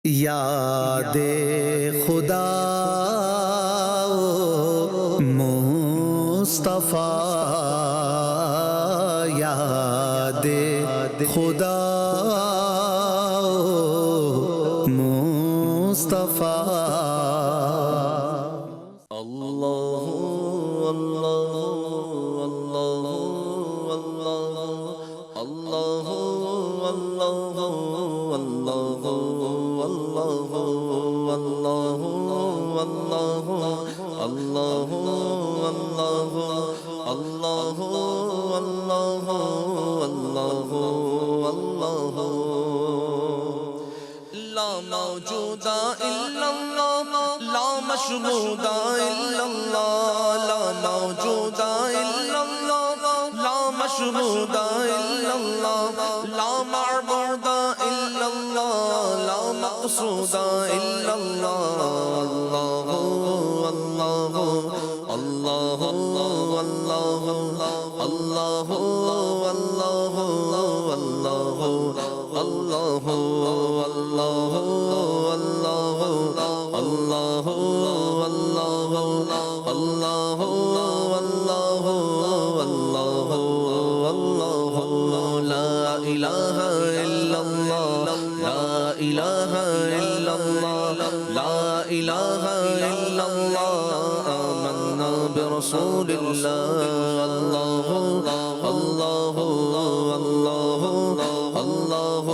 یاد خدا مصطفیٰ، یاد خدا مصطفیٰ۔ اللہ اللہ اللہ اللہ اللہ اللہ اللہ اللہ اللہ اللہ لا موجود الا اللہ، لا مشہود الا اللہ، لا موجود الا اللہ، لا مشہود الا اللہ، لا معبود الا اللہ، لا مقصود الا اللہ۔ اللہ اللہ اللہ اللہ اللہ اللہ اللہ لا الہ الا اللہ، لا الہ الا اللہ، لا الہ الا اللہ، آمنا برسول اللہ۔ اللہ اللہ اللہ اللہ اللہ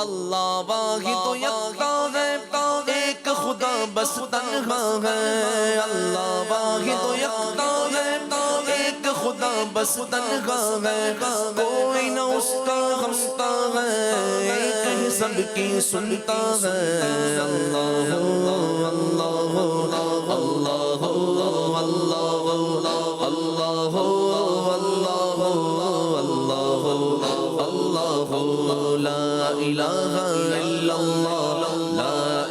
اللہ واحد و یکتا ہے، ایک خدا بس تنہا ہے۔ اللہ واحد و یکتا ہے، ایک خدا بس تنہا ہے، کوئی نہ اس کا ہمتا ہے، ایک ہی سب کی سنتا ہے۔ اللہ اللہ اللہ اللہ اللہ، لا الہ الا اللہ، لا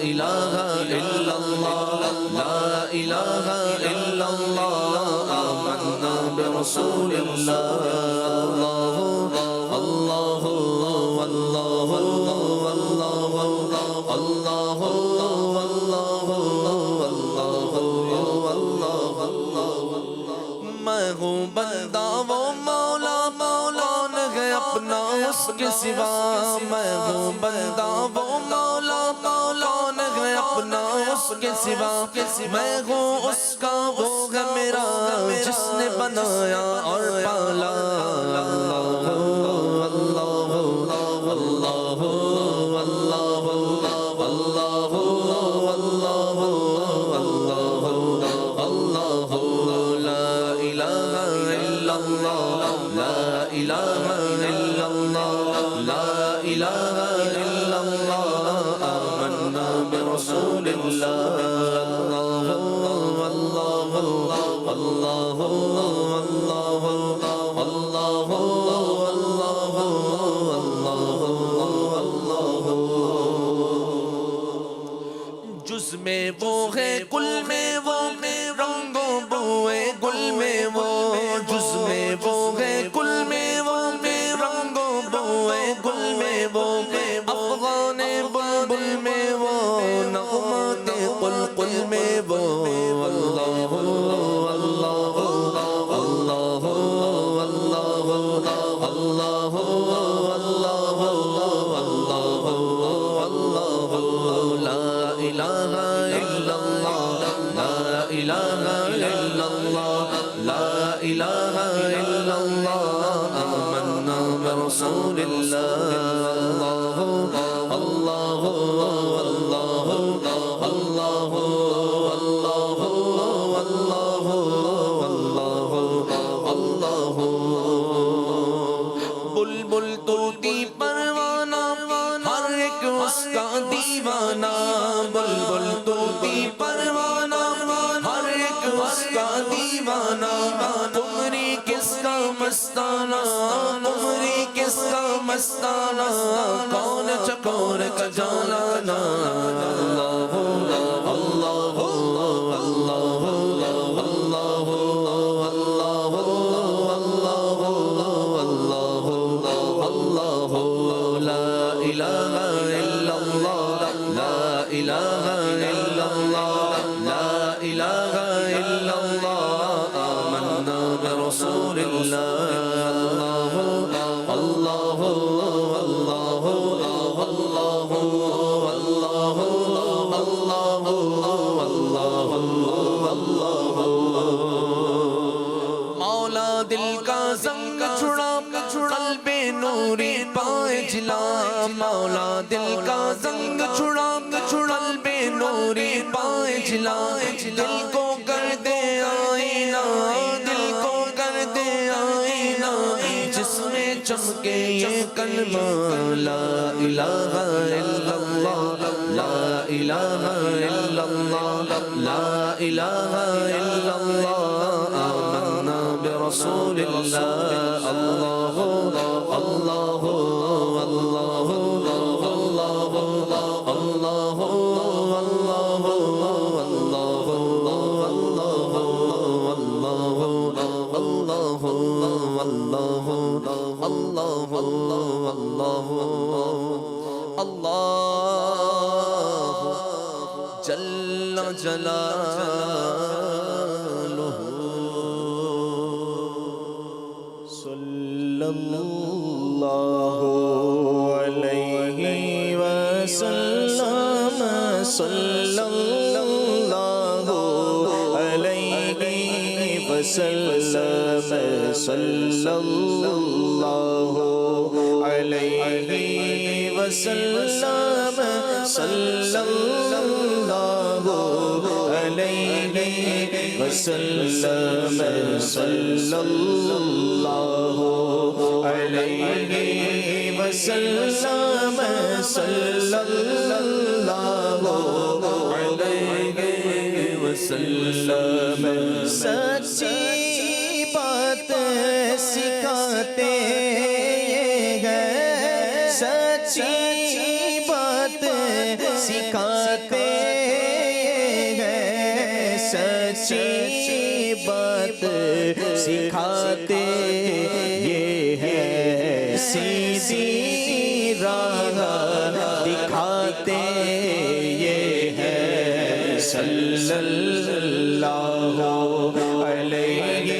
الہ الا اللہ، لا الہ الا اللہ، آمنا برسول اللہ۔ اللہ اللہ اللہ اللہ اللہ میں ہوں بندہ وہ مولا، مولا ہے اپنا اس کے سوا۔ میں ہوں بندہ وہ مولا، مولا ہے اپنا اس کے سوا۔ میں ہوں اس کا، وہ ہے میرا، جس نے بنایا اور پالا۔ اللہ اللہ اللہ اللہ اللہ اللہ لا الہ الا اللہ، لا الہ الا اللہ، لا الہ الا اللہ، آمنا برسول اللہ۔ اللہ اللہ اللہ اللہ جز میں وہ ہے، کل میں وہ، رنگوں بوئے گل میں وہ۔ جز میں وہ ہے، کل میں وہ، رنگوں بوئے گل میں وہ، افغان بلبل میں وہ، نغمات قلقل میں وہ۔ اللہ اللہ اللہ اللہ اللہ لا الہ الا اللہ، لا الہ الا اللہ، لا الہ الا اللہ، آمنا برسول اللہ۔ اللہ اللہ اللہ اللہ اللہ بلبل طوطی پروانہ، ہر ایک اس کا دیوانہ۔ بلبل طوطی پروانہ، ہر ایک اس کا دیوانہ۔ تمری کس کا مستانہ، تمری کس کا مستانہ، کون چکور کا جانانا۔ اللہ اللہ اللہ اللہ اللہ برسول اللہ اللہ اللہ اللہ اللہ اللہ اللہ مولا دل کا زنگ چھڑا قلب نوری پائے جلا مولا دل کا زنگ چھڑا قلب نوری پائے جلا دل کو کر دے آئینہ دل کو کر دے آئینہ جس میں چمکے یہ کلمہ لا الہ الا اللہ لا الہ الا اللہ لا الہ الا اللہ آمنا برسول اللہ اللہ اللہ اللہ اللہ اللہ جل جلالہ صلی اللہ علیہ وسلم صلی اللہ علیہ وسلم صلی اللہ علیہ وسلم صلی اللہ علیہ وسلم صلی اللہ علیہ وسلم صلی اللہ علیہ وسلم سچی بات سکھاتے ہیں سچی بات سکھاتے ہیں سچی بات سکھاتے یہ ہے سیدھی راہ دکھاتے یہ ہے صلی اللہ علیہ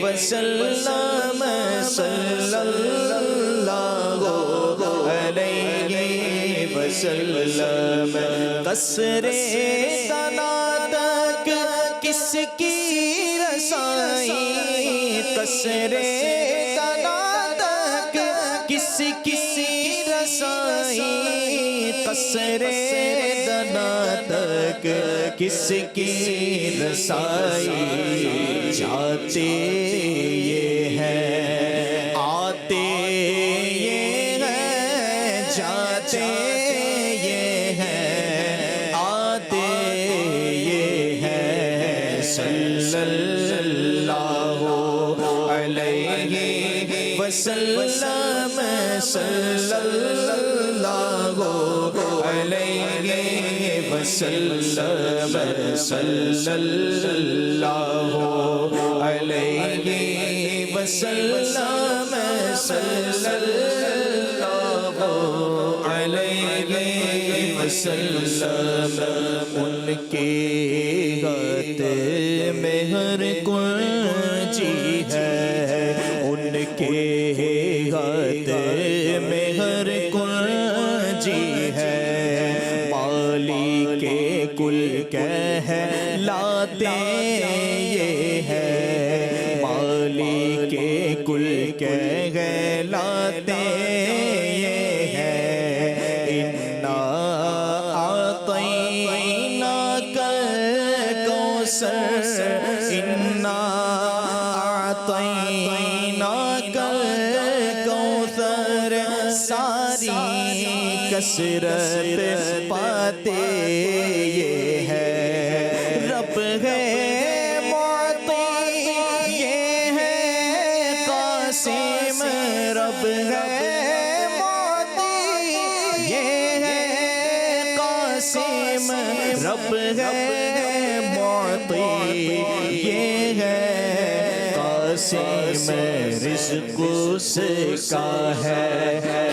وسلم صلی اللہ علیہ وسلم قصر ثنا تک کس کی رسائی قصر ثنا تک کس کی رسائی قصر ثنا تک کس کی رسائی جاتے یہ ہے آتے یہ ہے جاتے یہ ہے آتے یہ ہے صلی اللہ علیہ وسلم صلی اللہ علیہ وسلم صلی اللہ علیہ وسلم صلی اللہ علیہ وسلم ان کے ہاتھ میں ہر کنجی ہے ان کے ہاتھ میں ہر کنجی ہے مالی کے کل کہلاتے یہ ہے مالی کے کل کہلاتے یہ ہے انا اعطیناک الکوثر انا اعطیناک الکوثر ساری کثرت پاتے یہ ہے رب ہے معطی یہ ہے قاسم رب ہے معطی یہ ہے قاسم رب ہے معطی یہ ہے قاسم رزق اس کا ہے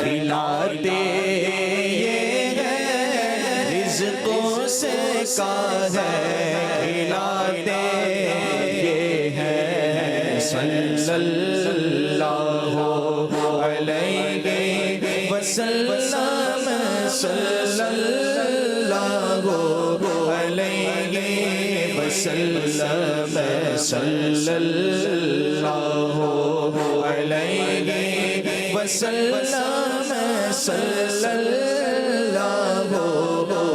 کھلاتے یہ ہے رزق اس کا ہے کھلاتے یہ ہے صلی اللہ علیہ وسلم صلی اللہ علیہ وسلم صلی اللہ علیہ وسلم صلی اللہ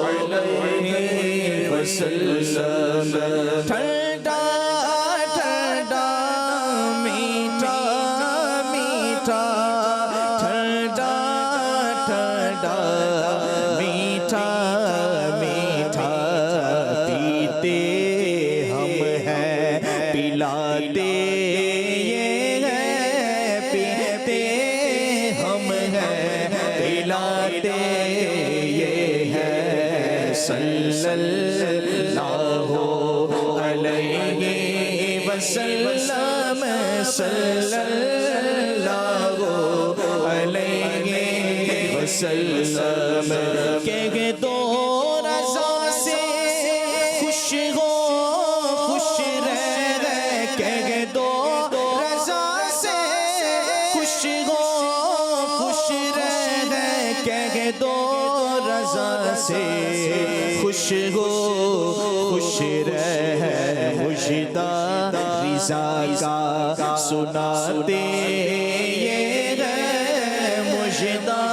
علیہ وسلم ٹھنڈا ٹھنڈا میٹھا میٹھا ٹھنڈا ٹھنڈا میٹھا میٹھا پیتے ہم ہیں پلاتے یہ ہے پیتے ہم ہیں پلاتے یہ ہے صلی اللہ علیہ وسلم صلی اللہ علیہ وسلم کہ دو رضا سے خوش ہو خوش رہ کہ دو رضا سے خوش ہو خوش رہ کہ دو رضا سے خوش ہو خوش رہ مجدہ رضا کا سناتے یہ ہے مجدہ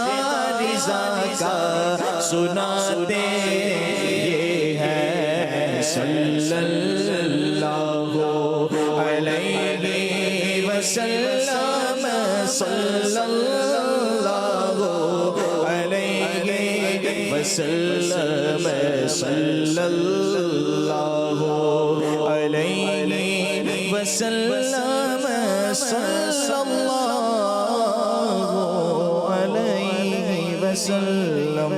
رضا کا سناتے یہ ہے صلی اللہ علیہ وسلم صلی اللہ علیہ وسلم صلی اللہ علیہ وسلم صلی اللہ علیہ وسلم.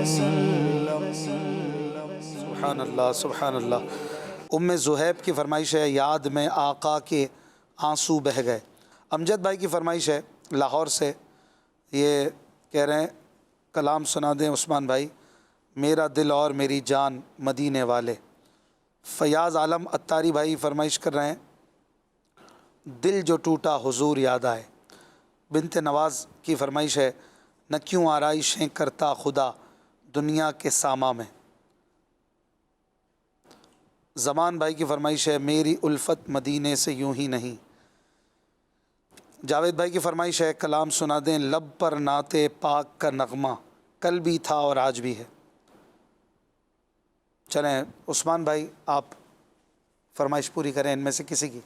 سبحان اللہ سبحان اللہ. ام زہیب کی فرمائش ہے یاد میں آقا کے آنسو بہہ گئے. امجد بھائی کی فرمائش ہے لاہور سے، یہ کہہ رہے ہیں کلام سنا دیں عثمان بھائی، میرا دل اور میری جان مدینے والے. فیاض عالم اتاری بھائی فرمائش کر رہے ہیں دل جو ٹوٹا حضور یاد آئے. بنت نواز کی فرمائش ہے نہ کیوں آرائشیں کرتا خدا دنیا کے ساما میں. زمان بھائی کی فرمائش ہے میری الفت مدینے سے یوں ہی نہیں. جاوید بھائی کی فرمائش ہے کلام سنا دیں لب پر نعت پاک کا نغمہ کل بھی تھا اور آج بھی ہے. چلیں عثمان بھائی آپ فرمائش پوری کریں ان میں سے کسی کی.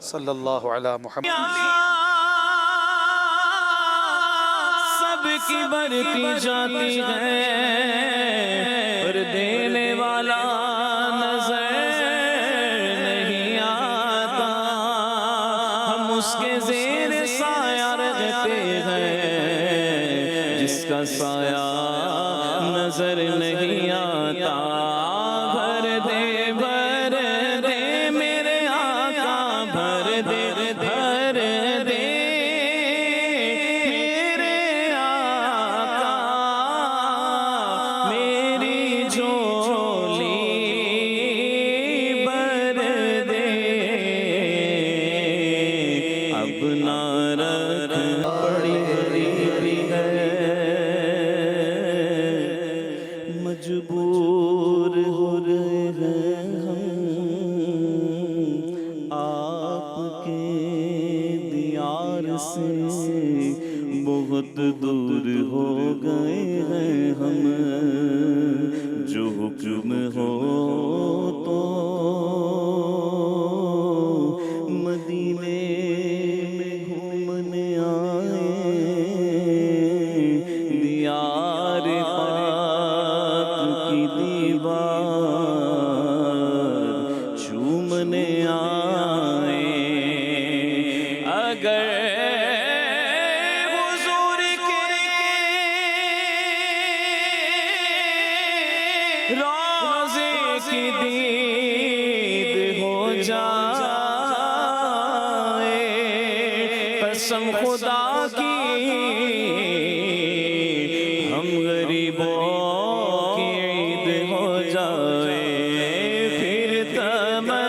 صلی اللہ علی محمد. سب کی برتی جاتی ہے پر دینے والا نظر نہیں آتا. ہم اس کے زیر سایہ رہتے ہیں جس کا سایہ نظر نہیں آتا. بھر دے میرے آقا بھر دے میرے آقا میری جھولی بھر دے. اب نہ رکھ پڑی ہے مجبور ہو رہے ہیں ہم آپ کے دیار سے بہت دور ہو گئے ہیں ہم. جو حکم ہو تو مدینے میں گھومنے آئے دیار کی دیوار چومنے آئے. اگر حضور کے روضے کی دید ہو جائے قسم خدا کی ہم غریبوں کی عید ہو جائے. پھر تمنا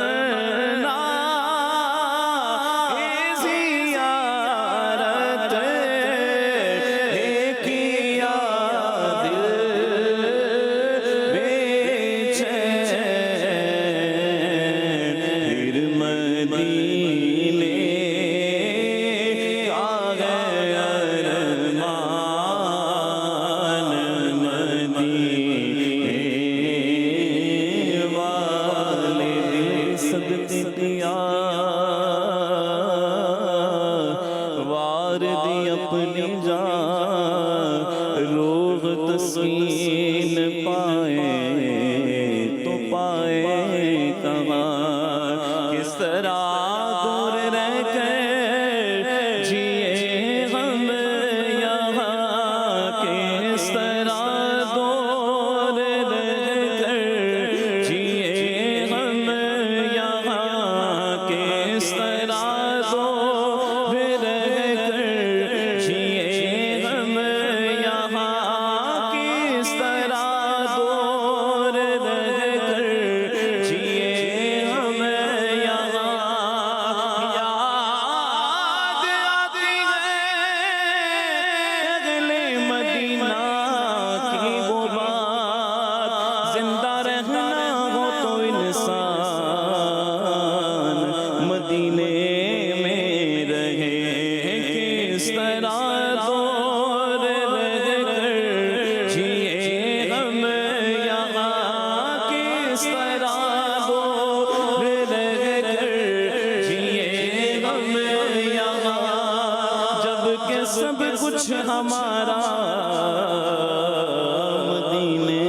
وار دی اپنی جان روح تسکین پائے تو پائے کہاں کس طرح دور رہ کر جیے ہم یہاں کس طرح دور رہ کر جیے ہم یہاں کس طرح دور رہ کر جیے ہم یہاں کس طرح دور رہ کر جیے ہم یہاں یاد آتی ہے اگلے مدینہ کی وہ بات زندہ رہنا ہو تو انسان مدینے میں رہے کس طرح دور رہ کر جیے ہم یہاں کس طرح دور رہ کر جیے ہم یہاں جب کہ سب کچھ ہمارا مدینے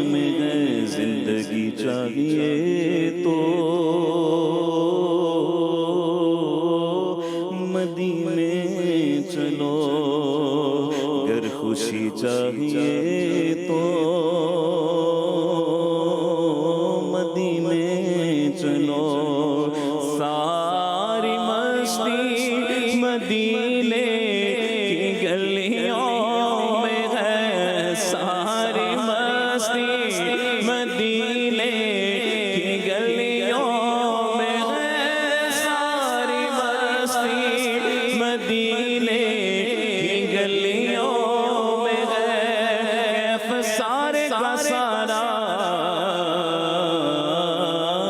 میں ہے زندگی چاہیے تو مدینے چلو گر خوشی چاہیے تو مدینے چلو ساری مستی مدینے کی گلیوں میں ہے ساری مستی مدینے کی گلیوں میں ہے ساری مستی مدینے کی گلیوں میں ہے کیف سارے کا سارا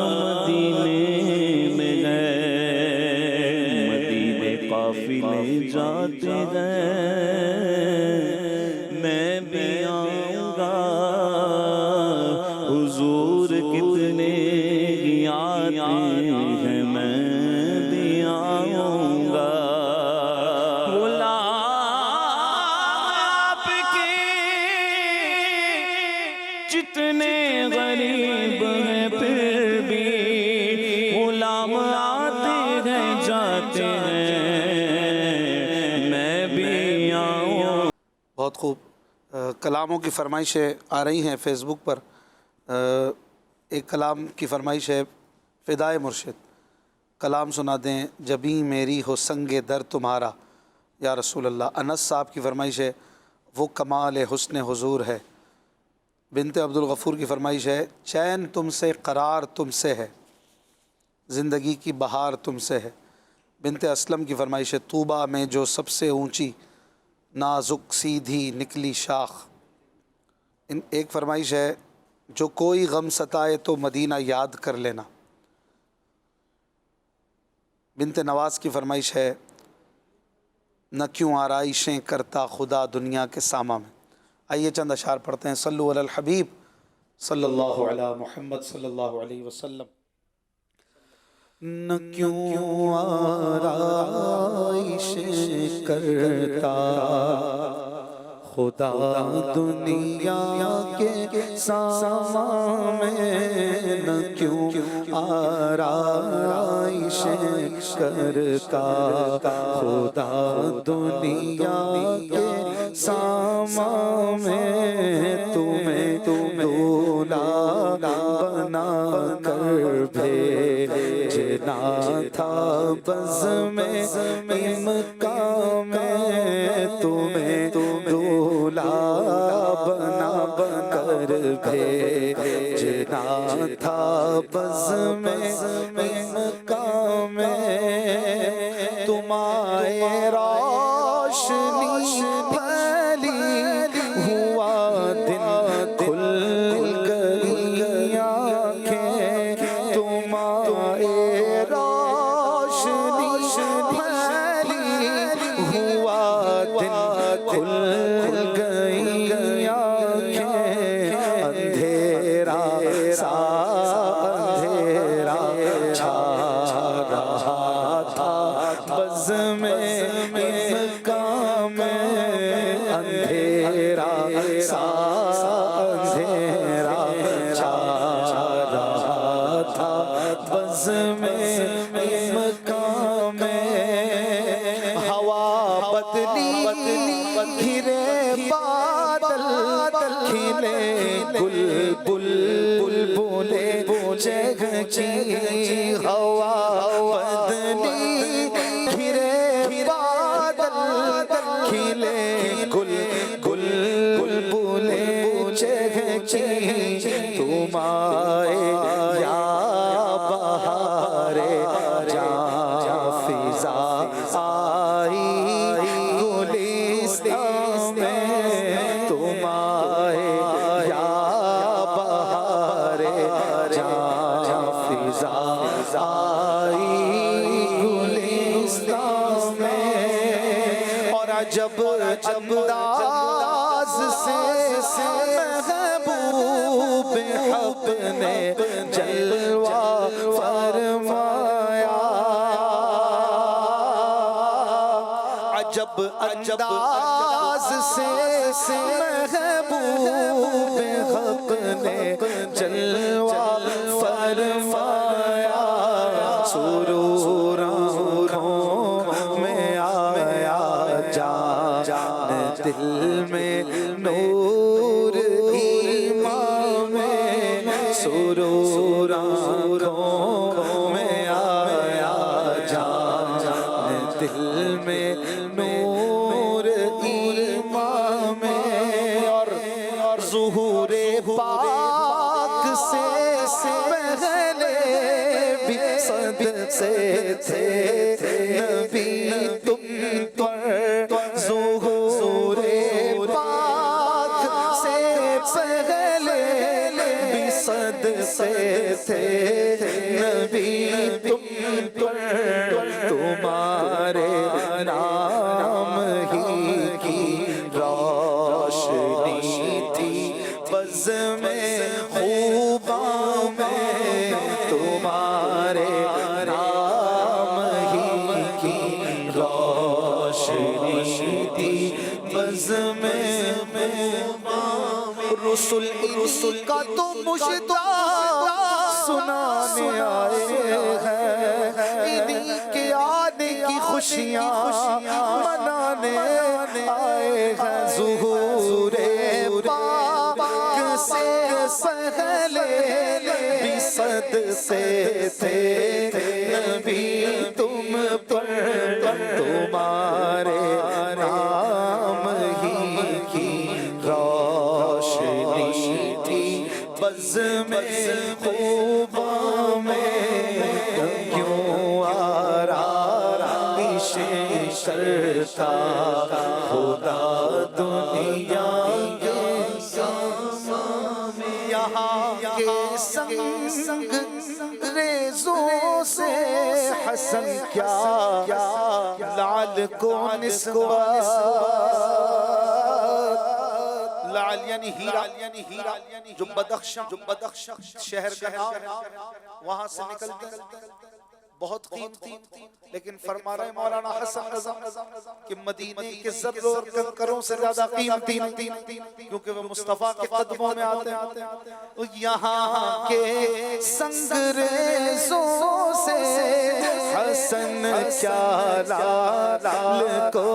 مدینے میں ہے مدینے قافلے جاتے ہیں میں بھی آؤں گا حضور کتنے ہی آتے ہیں میں بھی آؤں گا غلام آپ کے جتنے غریب ہیں پھر بھی غلام آتے ہیں جاتے ہیں میں بھی آؤں بہت خوب کلاموں کی فرمائشیں آ رہی ہیں فیس بک پر ایک کلام کی فرمائش ہے فدائے مرشد کلام سنا دیں جبیں میری ہو سنگ در تمہارا یا رسول اللہ انس صاحب کی فرمائش ہے وہ کمال حسن حضور ہے بنت عبد الغفور کی فرمائش ہے چین تم سے قرار تم سے ہے زندگی کی بہار تم سے ہے بنت اسلم کی فرمائش ہے طوبہ میں جو سب سے اونچی نازک سیدھی نکلی شاخ ایک فرمائش ہے جو کوئی غم ستائے تو مدینہ یاد کر لینا بنت نواز کی فرمائش ہے نہ کیوں آرائشیں کرتا خدا دنیا کے سامہ میں آئیے چند اشعار پڑھتے ہیں صلو علی الحبیب صلی اللہ علی محمد صلی اللہ علیہ وسلم نہ کیوں آرائشیں کرتا خدا دنیا کے ساماں میں نہ کیوں آرائشیں کرتا خدا دنیا کے ساماں میں تمہیں دولا بنا کر بھیجنا تھا بز میں امکان میں تمہیں دولا بنا کر بھیجنا تھا بز میں امکان میں تمہارے روشنی پھیلی ہوا دن کھل گئی آنکھیں تمہارے روشنی پھیلی ہوا دن کھل گئی آنکھیں اندھیرا سا اندھیرا چھا میں مقام اندھیرا سا اندھیرا چھا رہا تھا بز میں مقام ہوا بدلی گھرے بادل کھلے گل بل بولے جگہ کی ہوا بدلی گھرے بادل کھلے گل بولے جگہ کی تم آئے یا بہارے جہاں فضا آئی گلستان میں تم آئے یا بہارے جہاں فضا آئی گلستان میں اور عجب انداز سے محبوب حق نے جلوہ فرمایا عجب انداز سے محبوب حق نے جلوہ فرمایا سرور آنکھوں میں آیا جان دل میں نور ایمان میں سرور آنکھوں میں آیا جان دل میں نور ایمان میں اور ظہور پاک سے پہلے بھی صدقے تھے نبی تم پر ظہور پاک سے پہلے بھی صدقے تھے نبی تم پر تمہارے نام ہی کی روشنی تھی بز میں خوباں میں تمہارے نام ہی کی روشنی تھی بز میں رسول کا تو مجدہ سنانے آئے ہیں انہی کے آنے کی خوشیاں منانے آئے ہیں ظہور پاک سے پہلے بھی صدقے تھے نبی تم پر تمہارے نام ہی کی روشنی تھی بز میں خوباں میں کیوں آرائش کرتا خدا دنیا کے سامنے یہاں کے سنگ ریزوں سے حسن کیا لعل کو نسبت لعل یعنی ہیرا جو بدخشاں شہر کا نام وہاں سے نکلتا بہت قیمتی لیکن فرما رہے مولانا حسن نظم کہ مدینے کے ذروں اور کنکروں سے زیادہ قیمتی کیونکہ وہ مصطفیٰ کے قدموں میں آتے ہیں یہاں کے سنگ ریزوں سے حسن کیا لعل کو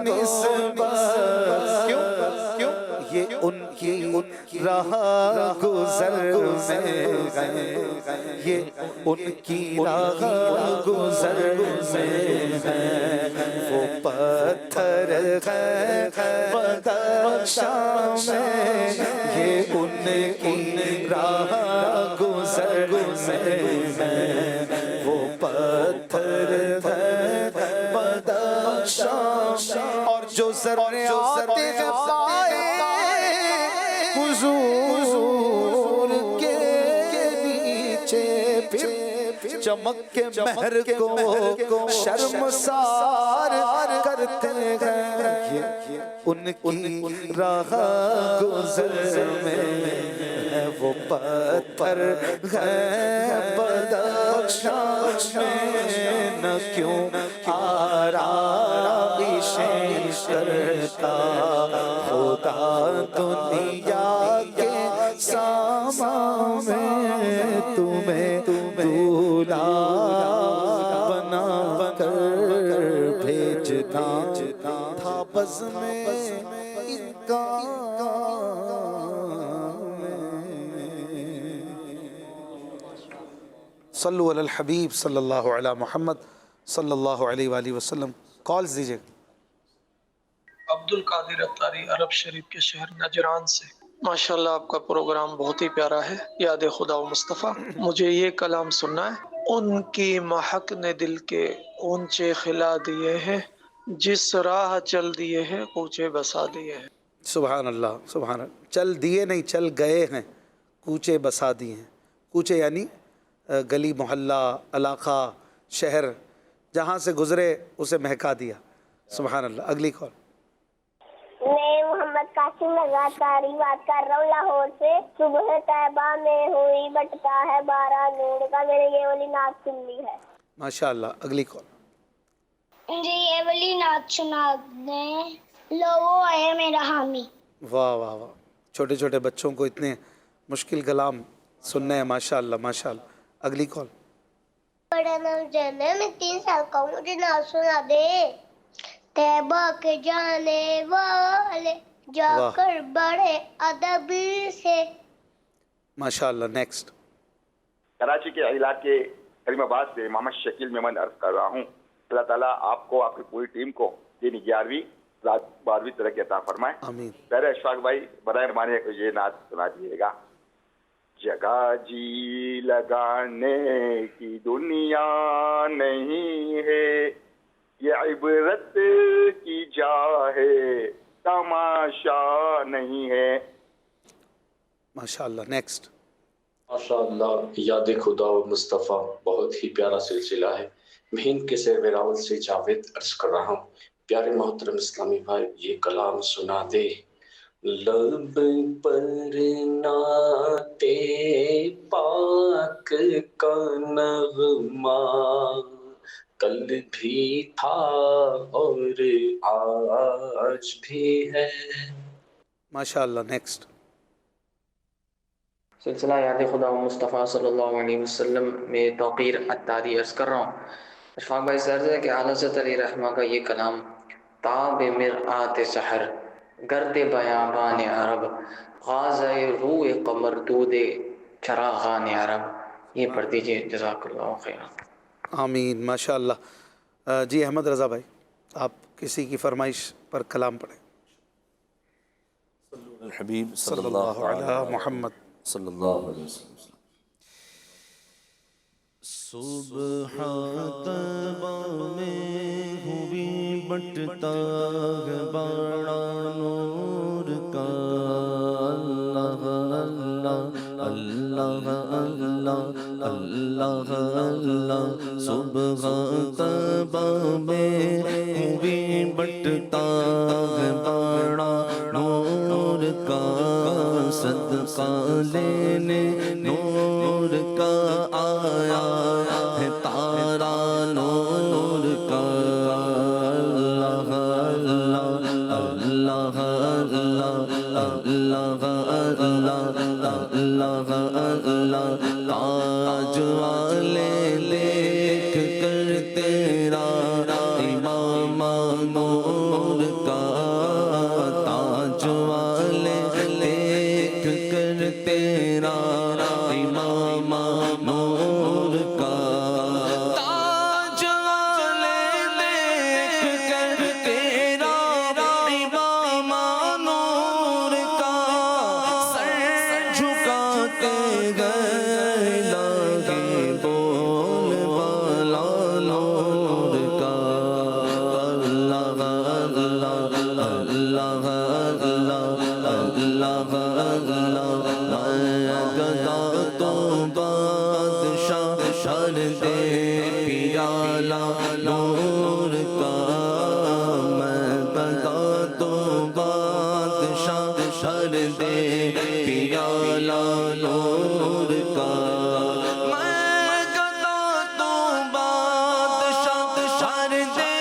نسبت کیوں یہ ان کی راہ گزر میں یہ ان کی راہ گزر میں وہ پتھر ہے بدخشاں میں یہ ان کی راہ گزر میں وہ پتھر ہے بدخشاں اور جو ذرے آتے ہیں پائے حضور کے نیچے پھر چمک کے مہر کو شرمسار کرتے ہیں یہ ان کی راہ گزر میں وہ پتھر ہے بدخشاں میں نہ کیوں آرامشیں کرتا خدا دنیا کے سامان میں تمہیں دولہا بنا کر بھیجتا تھا بز میں ان کا صلو علی الحبیب صلی اللہ علی محمد صلی اللہ علیہ وآلہ وسلم. کالز دیجئے. عبد القادر اتاری عرب شریف کے شہر نجران سے. ماشاءاللہ آپ کا پروگرام بہت ہی پیارا ہے. یاد خدا و مصطفیٰ. مجھے یہ کلام سننا ہے. ان کی محک نے دل کے اونچے کھلا دیے ہیں، جس راہ چل دیے ہیں کوچے بسا دیے ہیں. سبحان اللہ سبحان اللہ. چل دیے نہیں، چل گئے ہیں، کوچے بسا دیے ہیں. کوچے یعنی گلی محلہ علاقہ شہر، جہاں سے گزرے اسے مہکا دیا. سبحان اللہ. اگلی کال. میں محمد قاسم لگاتاری بات کر رہا ہوں لاہور سے. صبح طیبہ میں ہوئی بٹتا ہے بارہ نور کا، میں نے یہ والی نعت سن لی ہے. ماشاء اللہ. اگلی کال. مجھے یہ والی نعت سنا دیں، لو وہ ہے میرا حامی. واہ واہ واہ. چھوٹے چھوٹے بچوں کو اتنے مشکل کلام سننے ہیں. ماشاء اللہ ماشاء اللہ. اگلی کال. بڑا نام جانا میں 3 سال کا ہوں، مجھے نعت سنا دے. طیبہ کے جانے والے جا کر بڑے ادب سے. ماشاء اللہ. نیکسٹ. کراچی کے علاقے کریم آباد سے محمد شکیل میمن عرض کر رہا ہوں. اللہ تعالیٰ آپ کو، آپ کی پوری ٹیم کو دین 11ویں رات 12ویں ترقی عطا فرمائے. آمین. پہلے اشفاق بھائی برائے مہربانی یہ نعت سنا دیجیے گا. جگہ جی لگانے کی دنیا نہیں ہے، یہ عبرت کی جا ہے، تماشا نہیں ہے. ماشاء اللہ. نیکسٹ. ماشاءاللہ. یاد خدا و مصطفیٰ بہت ہی پیارا سلسلہ ہے. میں ہند کے سے ویراول سے جاوید عرض کر رہا ہوں. پیارے محترم اسلامی بھائی یہ کلام سنا دے. لب پر نعت پاک کا نغمہ کل بھی تھا اور آج بھی ہے. ماشاء اللہ. نیکسٹ. سلسلہ یاد خدا و مصطفیٰ صلی اللہ علیہ وسلم میں توقیر اتاری عرض کر رہا ہوں. اشفاق بھائی سے عرض ہے کہ اعلیٰ حضرت علی رحمہ کا یہ کلام تاب مرآت سحر گرد بیابان عرب غازۂ روح قمر دود چراغان عرب، یہ پڑھ دیجئے. جزاک اللہ خیر. آمین. ماشاء اللہ. جی احمد رضا بھائی آپ کسی کی فرمائش پر کلام پڑھیں. الحبیب صلی اللہ علیہ محمد. صلی اللہ علیہ وسلم. صبح طیبہ میں ہوئی بٹتا ہے بڑا نور کا. اللہ اللہ اللہ اللہ اللہ. صبح طیبہ میں ہوئی بٹتا ہے بڑا نور کا. صدقہ لینے نور کا آیا ہے تارا نور کا. اللہ اللہ اللہ اللہ اللہ اللہ. تاج والے دیکھ کر تیرا امام نور کا. تاج والے دیکھ کر تیرا امام نور کا. تاج والے دیکھ کر تیرا امام نور کا. سر جھکاتے گئے لگے بول بالا نور کا. اللہ اللہ اللہ اللہ اللہ. گدا تو بادشاہ شر دے پیالہ نور کا. میں گدا تو بادشاہ شر دے پیالہ نور کا. میں گدا تو بادشاہ شر دے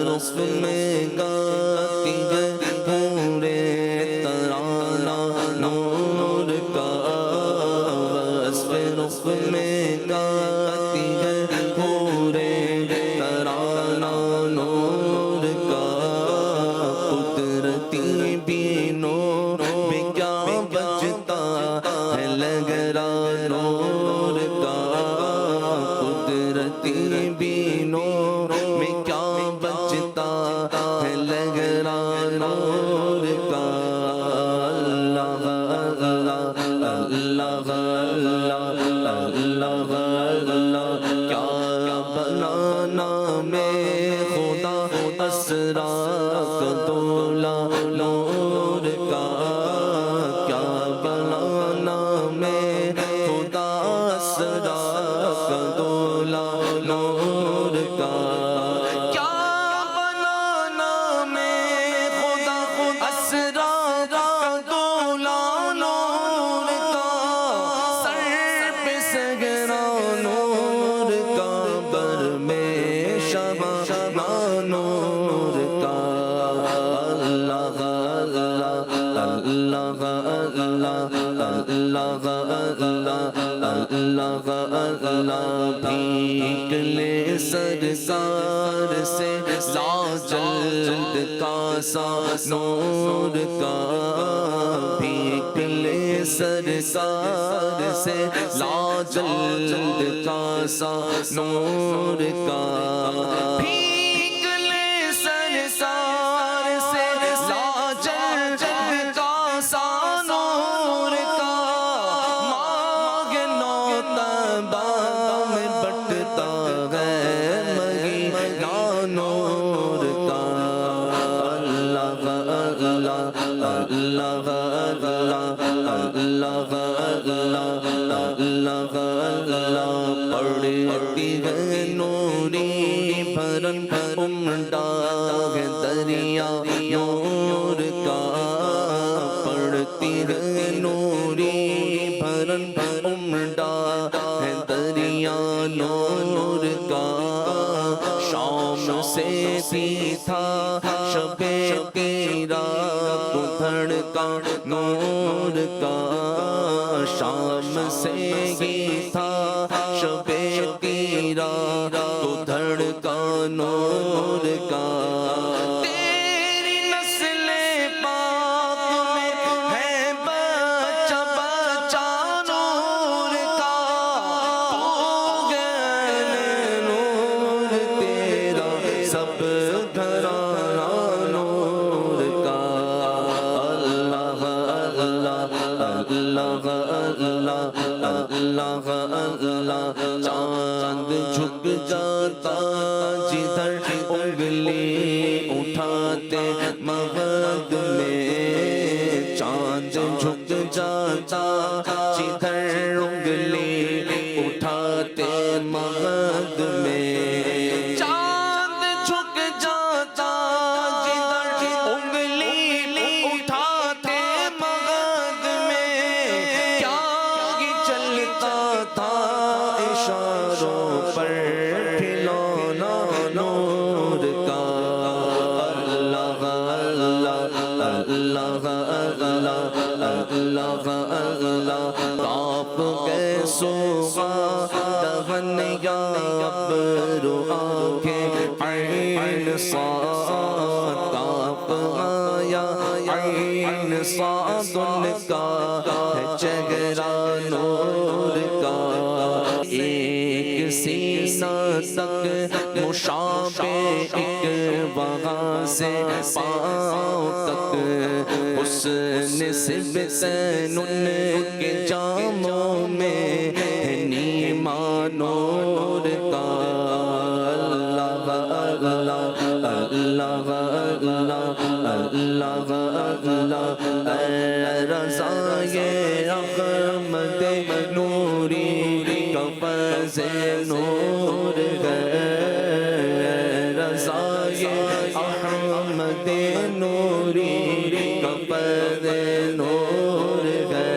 وصف میں گاتی ہے پورے ترانہ نور کا وصف میں گاتی ہے پورے ترانہ نور کا قدرتی بینوں میں کیا بجتا ہے لگرا نور کا قدرتی بینوں میں کیا بجتا ہے لگرا نور کا اللہ اللہ اللہ اللہ اللہ کیا بنانا میں خدا اسرا کا دولا نور کا کیا بنانا میں خدا اسرا کا دولا نور کا کیا بنانا میں خدا اسرا کا دولا نور کا سر پہ سگرا نور کا بر میں شبانہ نور کا اللہ اللہ اللہ اللہ اللہ اللہ بھیک لے سرکار سے لاجلد کا سا نور کا بھیک لے سرکار سے لاجلد کا سا نور کا بھیک لے سرکار سے لاجلد کا سا نور کا مانگ نو تبا میں بٹتا ہے مہینہ نور کا اللہ اللہ اللہ اللہ اللہ اللہ پڑھتی ہے نوری بھرن امڈا ہے دریا نور کا پڑھتی ہے نوری بھرن امڈا ہے دریا نور کا شام سے بھی تھا شب تیرا تو دھڑکا نور کا شام سے ہی تھا شب تیرا تو دھڑکا نور کا تیری نسل پاک میں ہے بچہ بچہ نور کا تو گئے نور تیرا سب گھرانہ نور کا اللہ اللہ اللہ اللہ اللہ چاند جھک جاتا جدھر انگلی اٹھاتے مغد میں چاند جھک جاتا جدھر انگلی اٹھاتے مغد میں چاند جھک جاتا جدھر انگلی اٹھاتے مغد میں کیا ہی چلتا تھا اشاروں پر کھلونا نور کا اللہ اللہ اللہ اللہ اللہ کاپ گئے صبح دہن یا ابرو آنکھیں عین صاد کاپ آیا عین صاد ان کا ہے چہرہ نور کا ایک سینہ تک مشابہ ایک وہاں سے پاؤں تک حسن سبتن ان کے جاموں میں ہے نیما نور کا اللہ اللہ اللہ اللہ اللہ اے رضائے احمد نوری کا فیض نور ہے رضائے احمد نوری کا فیض نور ہے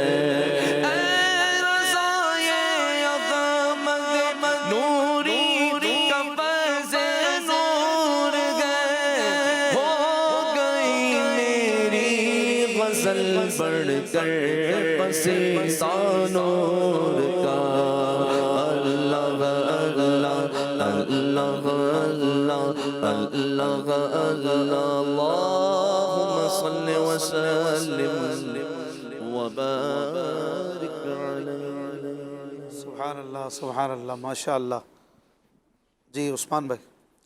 بڑھ کر پسیتا نور کا اللہ اللہ اللہ اللہ اللہ اللہم صل وسلم وبارک علیہ. سبحان اللہ سبحان اللہ ماشاء اللہ. جی عثمان بھائی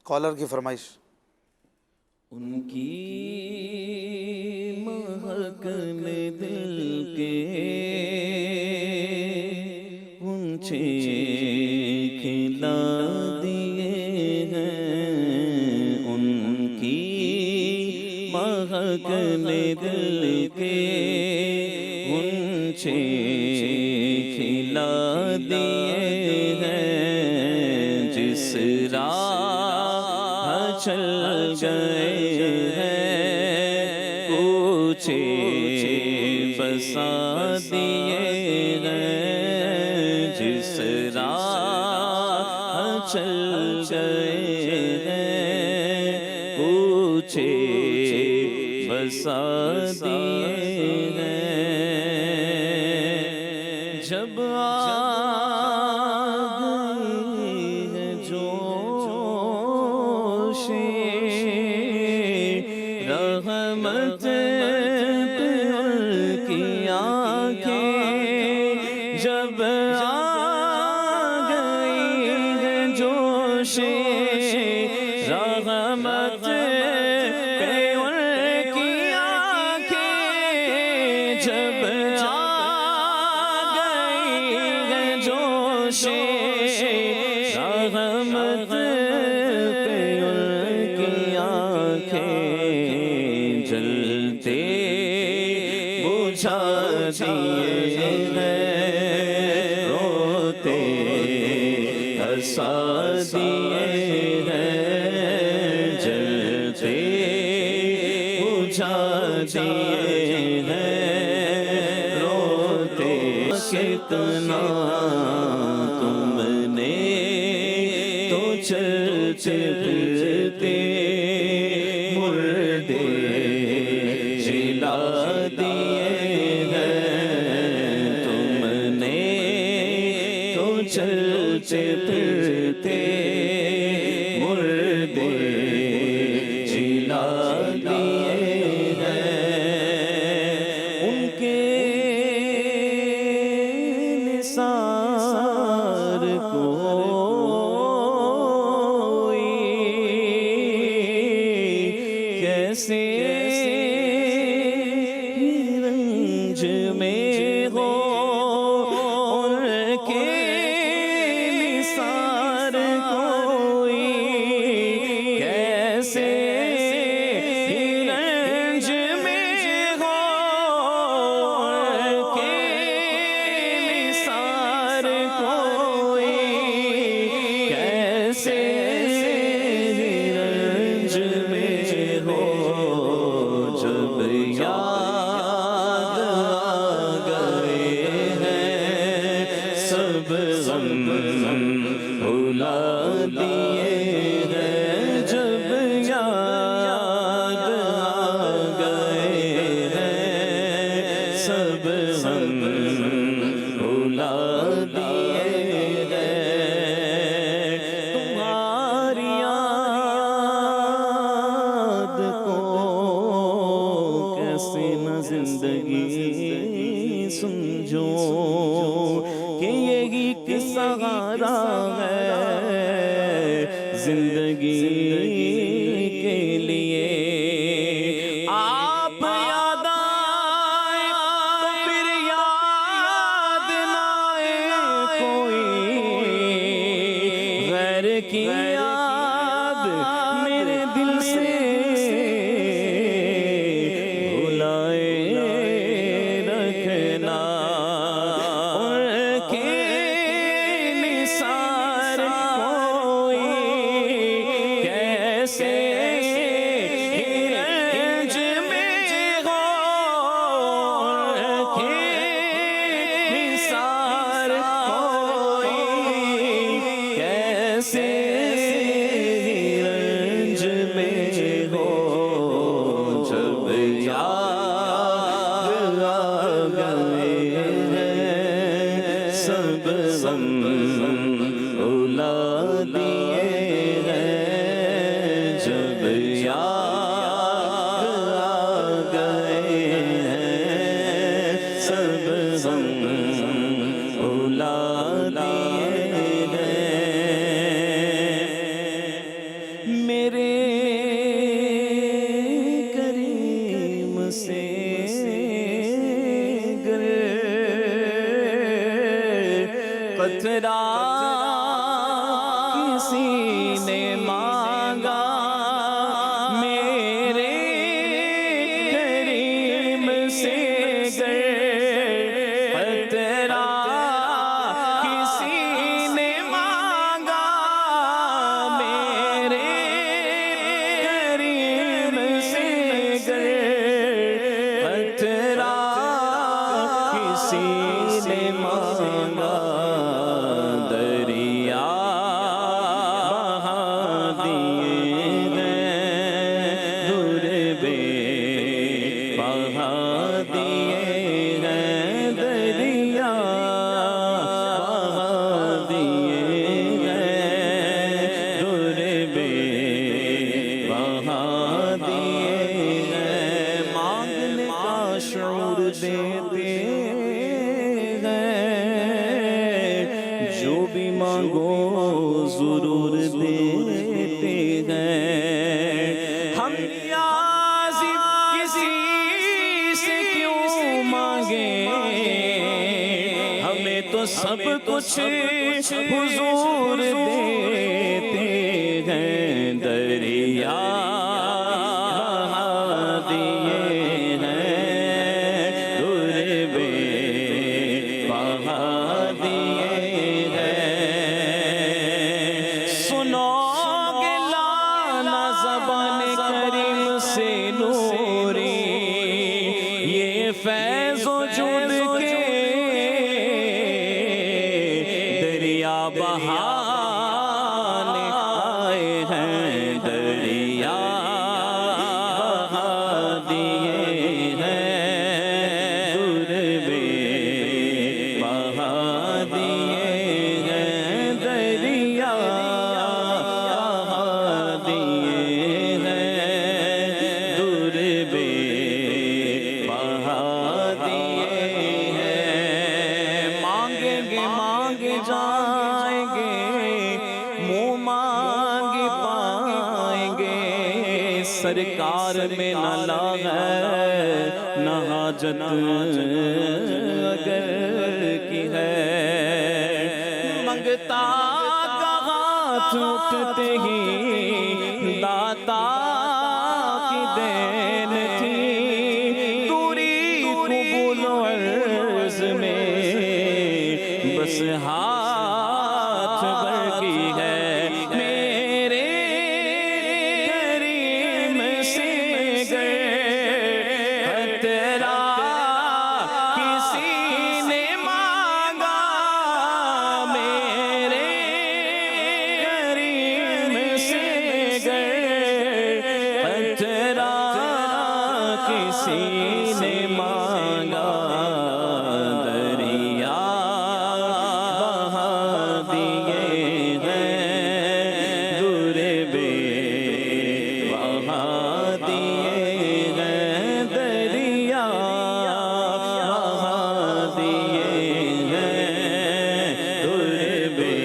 کالر کی فرمائش. ان کی مہک نے دل کے اونچے کھلا دیے ہیں. ان کی مہک نے دل کے اونچے کھلا دیے ہیں. جس راہ چل گئے ہیں اونچے بسا دیے ہیں. جس راہ چل گئے ہیں اونچے بسا دیے ہیں. جب رحمت کی آنکھیں جب آ گئی ہے جوش رحمت کی آنکھیں جب آ گئی ہے جوش رحمت کی آنکھیں جلتے بجھا دیے ہیں روتے ہنسا دیے ہیں. جلتے بجھا دیے ہیں روتے کتنا تم نے تو چلتے پھرتے مردے جلا دیے ہیں. تم نے تو چلتے پھرتے مردے جلا دیے ہیں. ان کے نثار کوئی کیسے رنج میں ہو. ان کے نثار کوئی کیسے رنج میں ہو. ان کے نثار کوئی کیسے رنج میں ہو. جب یاد آ گئے ہیں سب غم بھلا دیے ہیں. جب یاد آ گئے ہیں سب غم بھلا دیے ہیں. تمہاری یاد کو کیسے نہ زندگی سمجھو کہ یہی ایک سہارا ہے زندگی کے لیے. آپ یاد آئے تو پھر یاد نہ آئے کوئی غیر کی یاد میرے دل سے بھلائے رکھنا. ان کے نثار کوئی کیسے رنج میں ہو. ان کے نثار کوئی کیسے سب غم الا دیے ہیں جب یاد آ گئے ہیں سب غم الا دیے ہیں میرے کریم سے گر قطرہ کسی نے مانگا میرے کریم سے گر قطرہ کسی نے مانگا میرے کریم سے گر قطرہ کسی نے مانگا دریا بہا دیے ہیں در بے بہا دیے ہیں دریا بہا دیے ہیں در بے بہا دیے ہیں مانگنے کا شعور دیتے جو بھی مانگو ضرور دیتے ہیں ہم نیازی کسی سے کیوں مانگیں ہمیں تو سب کچھ حضور دیتے ہیں دریا بہا دیے ہیں در بے بہا دیے سنو گے لانا زبان کریم سے نوری یہ فیض وجود کے دریا بہانے آئے ہیں دریا بہا دیے ہیں در بے بہا دیے ہیں دریا بہا دیے ہیں در بے بہا دیے ہیں مانگیں گے مانگے جائیں گے منہ مانگے پائیں گے سرکار میں نہ لا ہے نہ حاجت اگر کی ہے منگتا کا ہاتھ اٹھتے ہی داتا کی دین تھی دوری قبول و عرض میں بس ہاتھ بھر کی ہے میرے کریم سے گر قطرہ کسی نے مانگا میرے کریم سے گر قطرہ کسی نے مانگا دریا بہا دیے ہیں در بے بہا دیے ہیں دریا بہا دیے ہیں در بے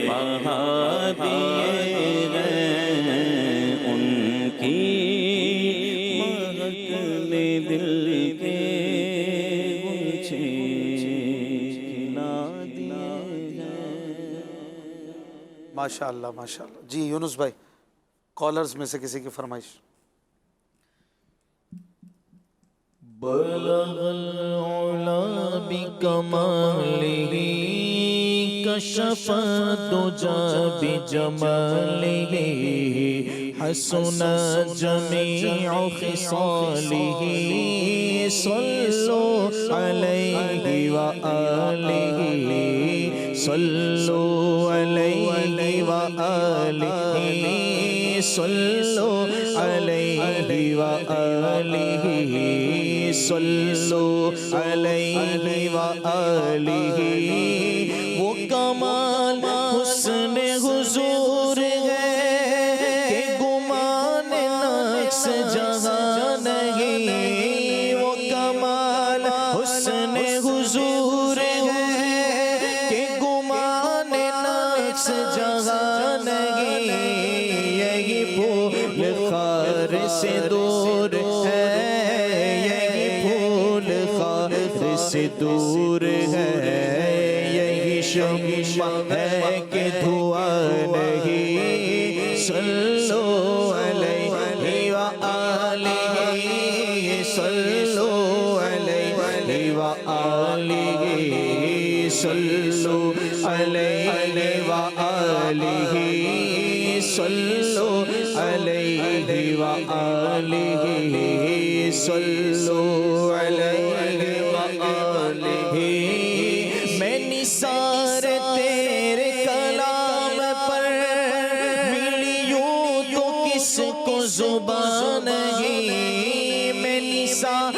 بہا دیے ہیں ان کی مہک نے دل کے گلچھے کھلا دیے ہیں ماشاء اللہ ماشاء اللہ. جی یونس بھائی کالرز میں سے کسی کی فرمائش. بلغ العلا بکمالہ کشف الدجى بجمالہ حسن جميع خصاله صلوا عليه وآله صلوا عليه وآله صلوا عليه علیہ وآلہ صلو علیہ وآلہ وہ کمال حسن حضور ہے کہ گمان نقص جہاں نہیں وہ کمال حسن حضور ہے کہ گمان نقص جہاں نہیں یہی پھول خار سے دور ہے یہی پھول خار سے دور ہے یہی شمع ہے کہ دھواں نہیں صلو علیہ وآلہ صلو علیہ وآلہ صلو علیہ وآلہ صلو علیہ وآلہ صلو علیہ وآلہ میں نثار تیرے کلام پر ملی یوں تو کس کو زبان نہیں میں نثار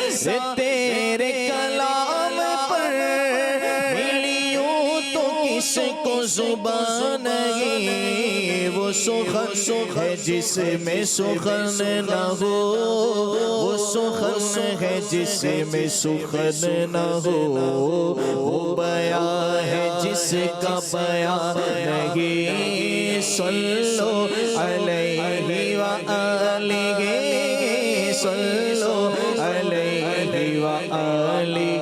تیرے کلام پر ملی یوں تو کس کو زبان نہیں وہ سخن ہے جس میں سخن نہ ہو وہ سخن ہے جس میں سخن نہ ہو وہ بیان ہے جس کا بیان نہیں صلو علیہ وآلہ صلو علیہ وآلہ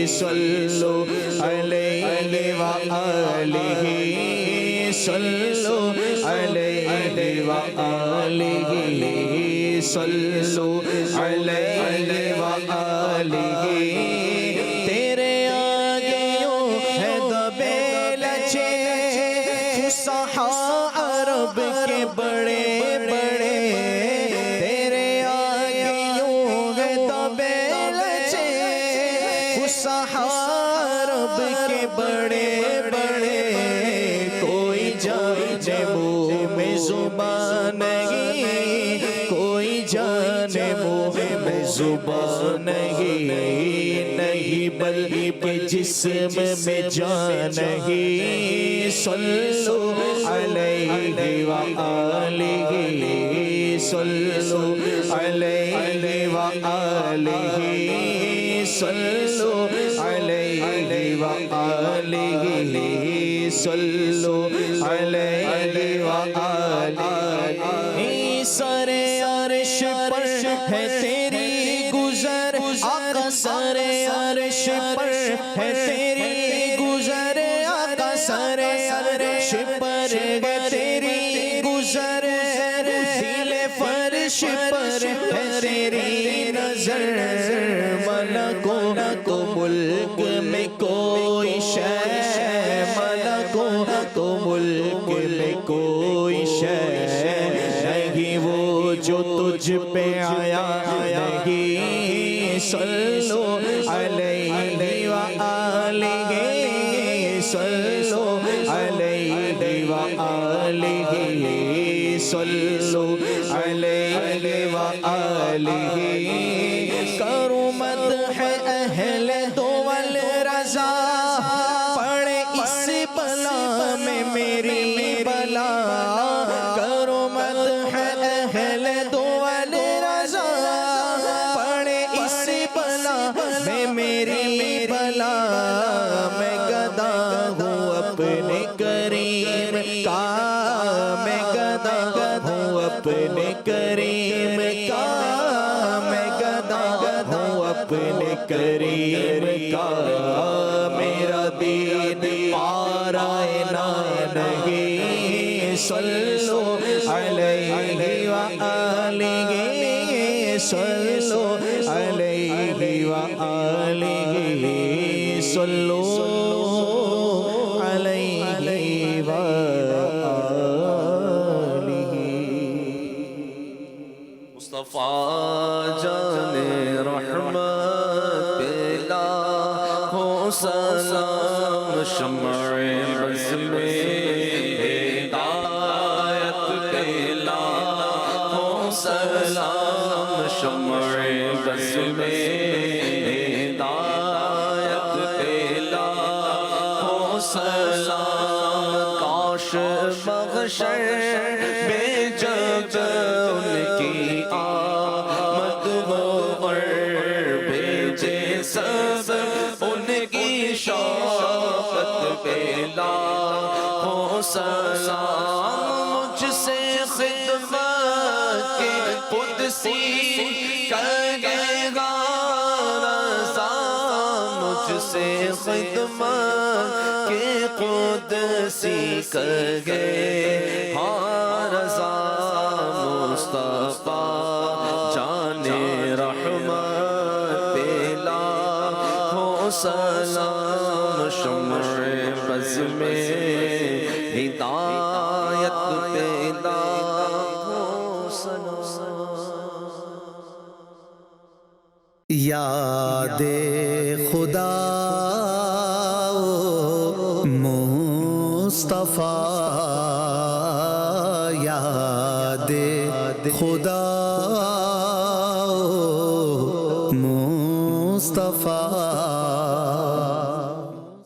صلو علیہ وآلہ صلو علیہ وآلہ صلو علیہ وآلہ تیرے آگے یوں ہے دبے لچے فصحاء عرب کے بڑے بڑے تیرے آگے یوں ہے دبے لچے فصحاء عرب کے بڑے بڑے کوئی جانے منہ میں زبان نہیں کوئی جانے منہ میں زبان نہیں بلکہ جسم میں جان نہیں صلو علیہ وآلہ صلو علیہ وآلہ صلو علیہ وآلہ صلو علیہ وآلہ سر عرش پر ہے تیری گزر آقا سر عرش پر ہے تیری گزر آقا سر عرش پر ہے تیری گزر دل فرش پر ہے تیری نظر ملکوں کو ملک میں کوئی شے ملکوں کو ملک میں کوئی شے نہیں وہ جو تجھ پہ آیا نہیں صلو علیہ وآلہ صلو علیہ وآلہ صلو علیہ وآلہ کرو مدح اہل دول رضا پڑے اس بلا میں میری بلا کرو مدح اہل دول رضا پڑے اس بلا میں میری بلا میں گدا ہوں اپنے کریم کا میں گدا ہوں اپنے کریم کا میں گدا ہوں اپنے کریم کا میرا دین پارائنا نہیں صلو علیہ وآلہ صلو علیہ وآلہ صلو علیہ وآلہ مصطفیٰ جان رحمت پلا ہو سلام شمع بز میں ہدایت پلا ہو سلام بس میں ہدایت پیلا ہو سلام کاش بخشر بے جب ان کی آمد وہ بھیجے سب ان کی شوقت پیلا ہو سلام مجھ سے خدمت کے قدسی کرے گا رضا مجھ سے خدمت کے قدسی کرے ہاں رضا مصطفیٰ جان رحمت پیلا ہو سلام شمع بز میں ہدایت پیدا ہو سلام یاد خدا مصطفیٰ یاد خدا